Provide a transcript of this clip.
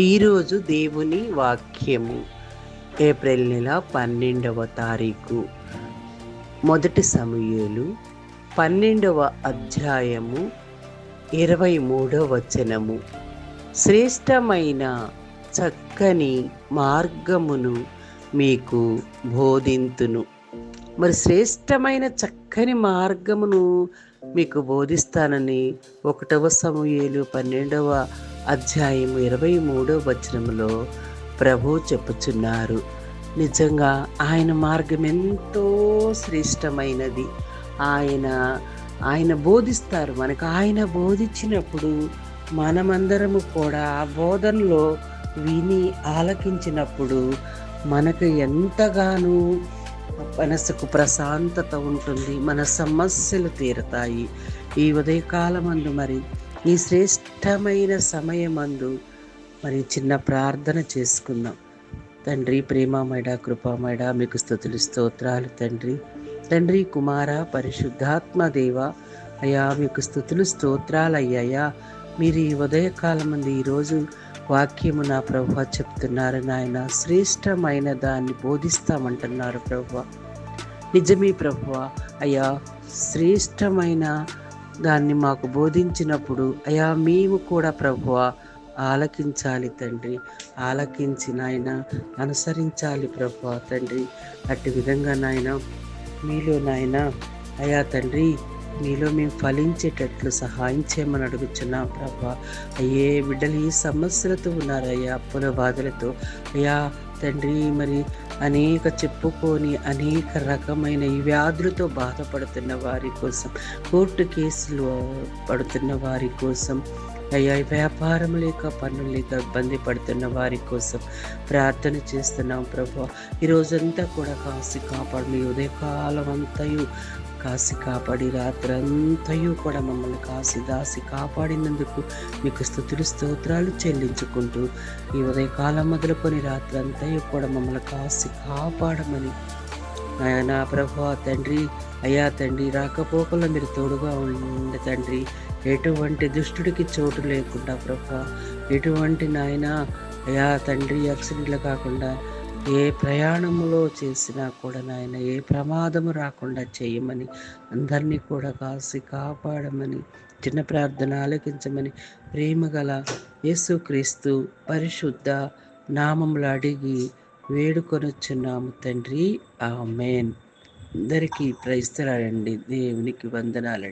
ఈరోజు దేవుని వాక్యము ఏప్రిల్ నెల 12వ తారీఖు. మొదటి సమూయేలు 12వ అధ్యాయము 23వ వచనము. శ్రేష్టమైన చక్కని మార్గమును మీకు బోధింతును. మరి శ్రేష్టమైన చక్కని మార్గమును మీకు బోధిస్తానని 1వ సమూయేలు 12వ అధ్యాయము 23వ వచనములో ప్రభు చెప్పుచున్నారు. నిజంగా ఆయన మార్గం ఎంతో శ్రేష్టమైనది. ఆయన బోధిస్తారు మనకు. ఆయన బోధించినప్పుడు మనమందరము కూడా ఆ బోధనలో విని ఆలకించినప్పుడు మనకు ఎంతగానో మనసుకు ప్రశాంతత ఉంటుంది. మన సమస్యలు తీరతాయి. ఈ ఉదయకాలమందు మరి ఈ శ్రేష్టమైన సమయమందు మరి చిన్న ప్రార్థన చేసుకుందాం. తండ్రి, ప్రేమమేడ, కృపామేడ, మీకు స్తుతులు స్తోత్రాలు తండ్రి. తండ్రి, కుమార, పరిశుద్ధాత్మ దేవ, అయ్యా మీకు స్తుతులు స్తోత్రాలు అయ్యాయా. మీరు ఈ ఉదయకాలమందు ఈరోజు వాక్యము నా ప్రభువా చెప్తున్నారు నాయన. శ్రేష్టమైన దాన్ని బోధిస్తామంటున్నారు ప్రభువా. నిజమే ప్రభువా. అయ్యా, శ్రేష్టమైన దాన్ని మాకు బోధించినప్పుడు అయ్యా మేము కూడా ప్రభువా ఆలకించాలి తండ్రి. ఆలకించి నాయన అనుసరించాలి ప్రభువా తండ్రి. అట్టి విధంగా నాయన మీలో నాయన అయ్యా తండ్రి మీలో మేము ఫలించేటట్లు సహాయం చేయమని అడుగుచున్నాం ప్రభా. అయ్యే బిడ్డలు ఈ సమస్యలతో ఉన్నారు అయ్యా, అప్పుల బాధలతో అయ్యా తండ్రి. మరి అనేక చెప్పుకొని అనేక రకమైన ఈ వ్యాధులతో బాధపడుతున్న వారి కోసం, కోర్టు కేసులు పడుతున్న వారి కోసం అయ్యా, వ్యాపారం లేక పనులు లేక ఇబ్బంది పడుతున్న వారి కోసం ప్రార్థన చేస్తున్నాం ప్రభా. ఈరోజంతా కూడా కాసి కాపాడు. మీ ఉదయకాలం అంతయు కాసి కాపాడి రాత్రంతయు కూడా మమ్మల్ని కాసి దాసి కాపాడినందుకు మీకు స్తుతులు స్తోత్రాలు చెల్లించుకుంటూ ఈ ఉదయకాలం మొదలుకొని రాత్రంతయు కూడా మమ్మల్ని కాసి కాపాడమని నా ప్రభువా తండ్రి. అయ్యా తండ్రి, రాకపోకల్లో మీరు తోడుగా ఉండి తండ్రి. ఎటువంటి దుష్టుడికి చోటు లేకుండా ప్రభువా, ఎటువంటి నాయన అయ్యా తండ్రి యాక్సిడెంట్లు కాకుండా ఏ ప్రయాణములో చేసినా కూడా నాయన ఏ ప్రమాదము రాకుండా చేయమని, అందరినీ కూడా కాసి కాపాడమని, చిన్న ప్రార్థన ఆలకించమని ప్రేమగల యేసుక్రీస్తు పరిశుద్ధ నామములు అడిగి వేడుకొనుచున్నాము తండ్రి. ఆమేన్. అందరికీ ప్రైజ్ ది లార్డ్. దేవునికి వందనాలండి.